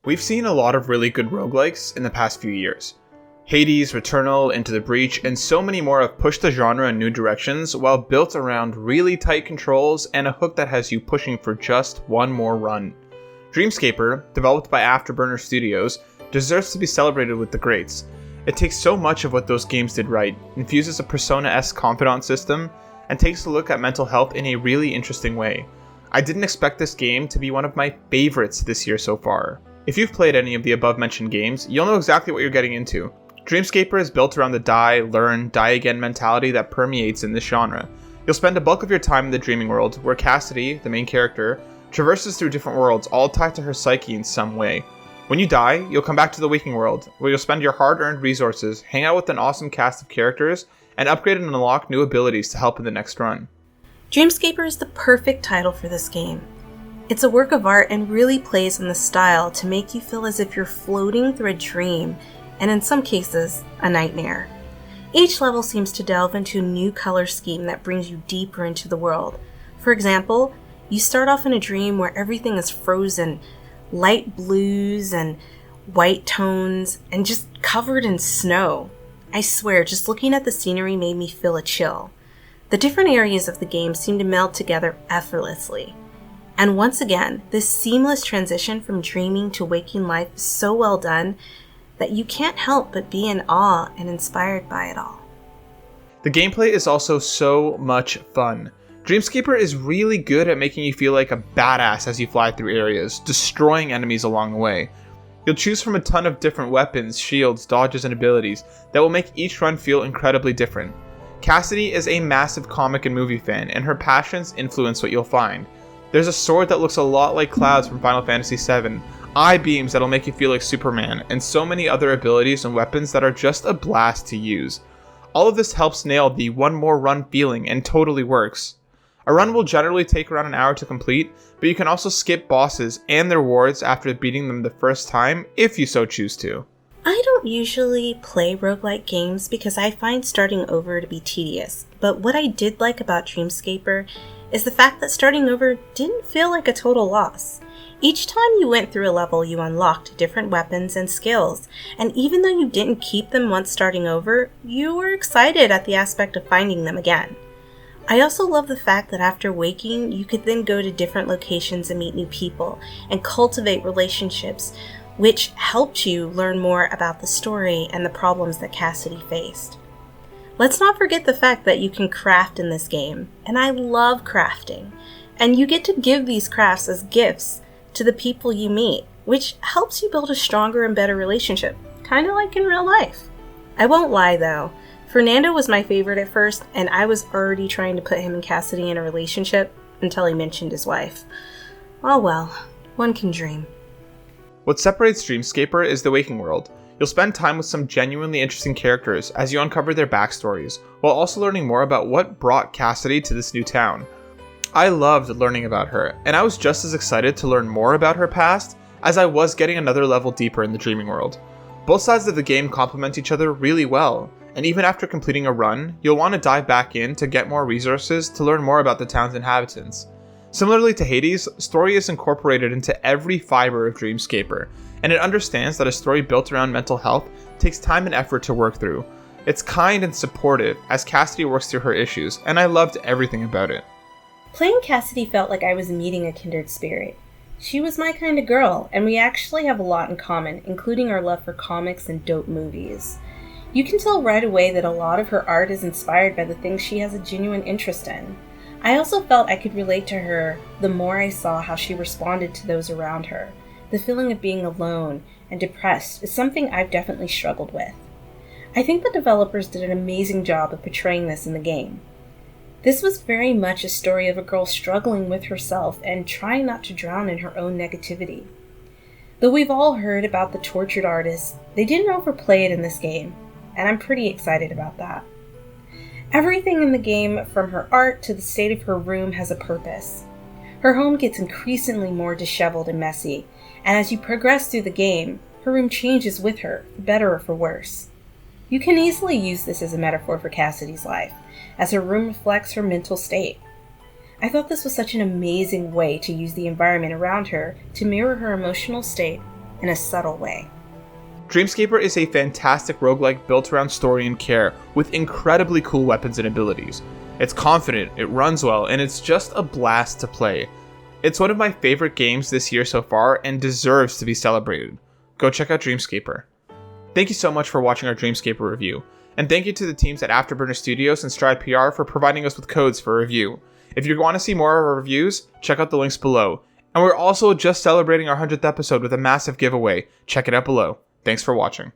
We've seen a lot of really good roguelikes in the past few years. Hades, Returnal, Into the Breach, and so many more have pushed the genre in new directions while built around really tight controls and a hook that has you pushing for just one more run. Dreamscaper, developed by Afterburner Studios, deserves to be celebrated with the greats. It takes so much of what those games did right, infuses a Persona-esque confidant system, and takes a look at mental health in a really interesting way. I didn't expect this game to be one of my favorites this year so far. If you've played any of the above mentioned games, you'll know exactly what you're getting into. Dreamscaper is built around the die, learn, die again mentality that permeates in this genre. You'll spend a bulk of your time in the dreaming world, where Cassidy, the main character, traverses through different worlds, all tied to her psyche in some way. When you die, you'll come back to the waking world, where you'll spend your hard-earned resources, hang out with an awesome cast of characters, and upgrade and unlock new abilities to help in the next run. Dreamscaper is the perfect title for this game. It's a work of art and really plays on the style to make you feel as if you're floating through a dream, and in some cases, a nightmare. Each level seems to delve into a new color scheme that brings you deeper into the world. For example, you start off in a dream where everything is frozen, light blues and white tones, and just covered in snow. I swear, just looking at the scenery made me feel a chill. The different areas of the game seem to meld together effortlessly. And once again, this seamless transition from dreaming to waking life is so well done that you can't help but be in awe and inspired by it all. The gameplay is also so much fun. Dreamscaper is really good at making you feel like a badass as you fly through areas, destroying enemies along the way. You'll choose from a ton of different weapons, shields, dodges, and abilities that will make each run feel incredibly different. Cassidy is a massive comic and movie fan, and her passions influence what you'll find. There's a sword that looks a lot like Clouds from Final Fantasy VII, eye beams that'll make you feel like Superman, and so many other abilities and weapons that are just a blast to use. All of this helps nail the one more run feeling and totally works. A run will generally take around an hour to complete, but you can also skip bosses and their rewards after beating them the first time if you so choose to. I don't usually play roguelike games because I find starting over to be tedious, but what I did like about Dreamscaper is the fact that starting over didn't feel like a total loss. Each time you went through a level, you unlocked different weapons and skills, and even though you didn't keep them once starting over, you were excited at the aspect of finding them again. I also love the fact that after waking, you could then go to different locations and meet new people, and cultivate relationships, which helped you learn more about the story and the problems that Cassidy faced. Let's not forget the fact that you can craft in this game, and I love crafting. And you get to give these crafts as gifts to the people you meet, which helps you build a stronger and better relationship, kind of like in real life. I won't lie though, Fernando was my favorite at first, and I was already trying to put him and Cassidy in a relationship until he mentioned his wife. Oh well, one can dream. What separates Dreamscaper is the waking world. You'll spend time with some genuinely interesting characters as you uncover their backstories, while also learning more about what brought Cassidy to this new town. I loved learning about her, and I was just as excited to learn more about her past as I was getting another level deeper in the dreaming world. Both sides of the game complement each other really well, and even after completing a run, you'll want to dive back in to get more resources to learn more about the town's inhabitants. Similarly to Hades, story is incorporated into every fiber of Dreamscaper, and it understands that a story built around mental health takes time and effort to work through. It's kind and supportive as Cassidy works through her issues, and I loved everything about it. Playing Cassidy felt like I was meeting a kindred spirit. She was my kind of girl, and we actually have a lot in common, including our love for comics and dope movies. You can tell right away that a lot of her art is inspired by the things she has a genuine interest in. I also felt I could relate to her the more I saw how she responded to those around her. The feeling of being alone and depressed is something I've definitely struggled with. I think the developers did an amazing job of portraying this in the game. This was very much a story of a girl struggling with herself and trying not to drown in her own negativity. Though we've all heard about the tortured artist, they didn't overplay it in this game, and I'm pretty excited about that. Everything in the game, from her art to the state of her room, has a purpose. Her home gets increasingly more disheveled and messy, and as you progress through the game, her room changes with her, for better or for worse. You can easily use this as a metaphor for Cassidy's life, as her room reflects her mental state. I thought this was such an amazing way to use the environment around her to mirror her emotional state in a subtle way. Dreamscaper is a fantastic roguelike built around story and care, with incredibly cool weapons and abilities. It's confident, it runs well, and it's just a blast to play. It's one of my favorite games this year so far and deserves to be celebrated. Go check out Dreamscaper. Thank you so much for watching our Dreamscaper review, and thank you to the teams at Afterburner Studios and Stride PR for providing us with codes for review. If you want to see more of our reviews, check out the links below. And we're also just celebrating our 100th episode with a massive giveaway. Check it out below. Thanks for watching.